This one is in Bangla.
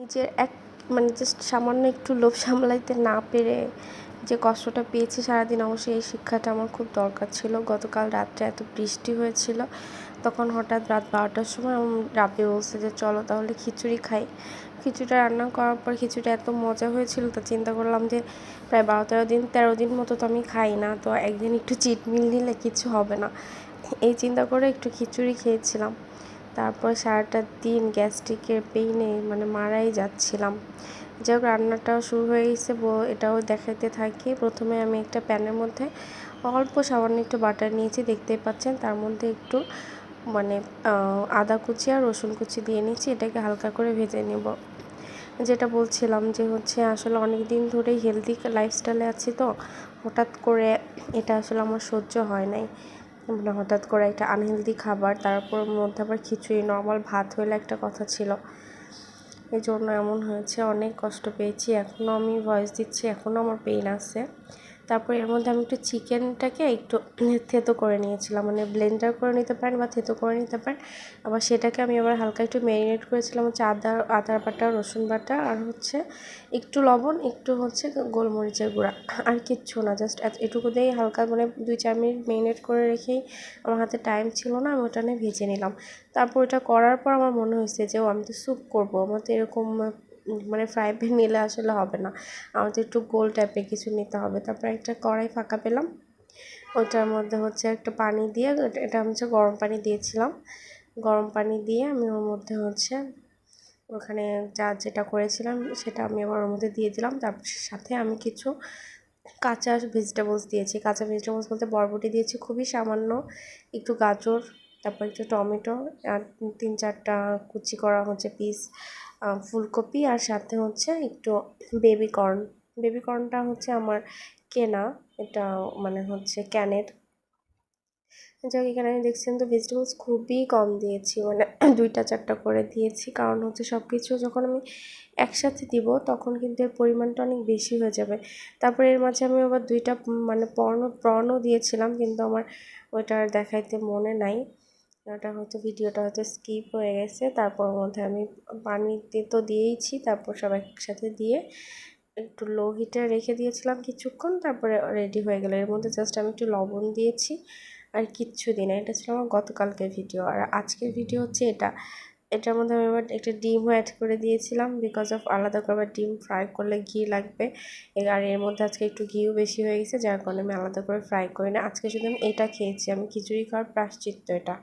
নিজের এক মানে জাস্ট সামান্য একটু লোভ সামলাইতে না পেরে যে কষ্টটা পেয়েছি সারাদিন, অবশ্যই এই শিক্ষাটা আমার খুব দরকার ছিল। গতকাল রাত্রে এত বৃষ্টি হয়েছিল, তখন হঠাৎ রাত 12টার সময় আমার রাব্বি বলছে যে চলো তাহলে খিচুড়ি খাই। খিচুড়িটা রান্না করার পর খিচুড়িটা এত মজা হয়েছিল, তো চিন্তা করলাম যে প্রায় 12-13 দিন মতো তো আমি খাই না, তো একদিন একটু চিট মিল নিলে কিছু হবে না, এই চিন্তা করে একটু খিচুড়ি খেয়েছিলাম। তারপর সারাটা দিন গ্যাস্ট্রিকের পেইনে মারাই যাচ্ছিলাম। যাই হোক, রান্নাটাও শুরু হয়ে গেছে, এটাও দেখাতে থাকি। প্রথমে আমি একটা প্যানের মধ্যে অল্প সামান্য একটু বাটার নিয়েছি, দেখতেই পাচ্ছেন। তার মধ্যে একটু আদা কুচি আর রসুন কুচি দিয়ে নিচ্ছি, এটাকে হালকা করে ভেজে নেব। যেটা বলছিলাম যে আসলে অনেক দিন ধরেই হেলদি লাইফস্টাইলে আছি, তো হঠাৎ করে এটা আসলে আমার সহ্য হয় নাই। হঠাৎ করে একটা আনহেলদি খাবার, তারপর মধ্যে আবার খিচুড়ি, নর্মাল ভাত হইলে একটা কথা ছিল। এই জন্য এমন হয়েছে, অনেক কষ্ট পেয়েছি। এখনও আমি ভয়েস দিচ্ছি, এখনও আমার পেইন আছে। তারপর এর মধ্যে আমি একটু চিকেনটাকে একটু থেতো করে নিয়েছিলাম, ব্লেন্ডার করে নিতে পারেন বা থেতো করে নিতে পারেন। আবার সেটাকে আমি আবার হালকা একটু ম্যারিনেট করেছিলাম আদা বাটা, রসুন বাটা, আর একটু লবণ, একটু গোলমরিচের গুঁড়া, আর কিচ্ছু না। জাস্ট এটুকু দিয়েই হালকা 2-4 মিনিট ম্যারিনেট করে রেখেই, আমার হাতে টাইম ছিল না, আমি ওটা নিয়ে ভেজে নিলাম। তারপর এটা করার পর আমার মনে হয়েছে যে আমি তো স্যুপ করবো, আমার তো এরকম ফ্রাই প্যান নিলে আসলে হবে না, আমাদের একটু গোল টাইপের কিছু নিতে হবে। তারপর একটা কড়াই ফাঁকা পেলাম, ওটার মধ্যে একটা পানি দিয়ে, এটা গরম পানি দিয়েছিলাম। গরম পানি দিয়ে আমি ওর মধ্যে ওখানে যেটা করেছিলাম সেটা আমি আবার ওর মধ্যে দিয়ে দিলাম। তারপর সাথে আমি কিছু কাঁচা ভেজিটেবলস দিয়েছি। কাঁচা ভেজিটেবলস বলতে বরবটি দিয়েছি খুবই সামান্য, একটু গাজর, তারপর একটু টমেটো, আর 3-4টা কুচি করা পিস ফুলকপি, আর সাথে একটু বেবিকর্ন। বেবিকর্নটা আমার কেনা, এটা ক্যানের। যাক, এখানে আমি দেখছেন তো ভেজিটেবলস খুবই কম দিয়েছি, 2-4টা করে দিয়েছি, কারণ সব কিছু যখন আমি একসাথে দিব তখন কিন্তু এর পরিমাণটা অনেক বেশি হয়ে যাবে। তারপরে এর মাঝে আমি আবার 2টা প্রনও দিয়েছিলাম, কিন্তু আমার ওইটা আর দেখাইতে মনে নাই, ওটা ভিডিওটা স্কিপ হয়ে গেছে। তারপর মধ্যে আমি পানি তো দিয়েইছি, তারপর সব একসাথে দিয়ে একটু লো হিটে রেখে দিয়েছিলাম কিছুক্ষণ, তারপরে রেডি হয়ে গেল। এর মধ্যে জাস্ট আমি একটু লবণ দিয়েছি, আর কিচ্ছু দিই না। এটা ছিল আমার গতকালকের ভিডিও। আর আজকের ভিডিও এটার মধ্যে আমি আবার একটা ডিমও অ্যাড করে দিয়েছিলাম, বিকজ অফ আলাদা করে আবার ডিম ফ্রাই করলে ঘি লাগবে, আর এর মধ্যে আজকে একটু ঘিও বেশি হয়ে গেছে, যার কারণে আমি আলাদা করে ফ্রাই করি না। আজকে শুধু আমি এটা খেয়েছি, আমি খিচুড়ি খাওয়ার প্রায়শ্চিত্ত এটা।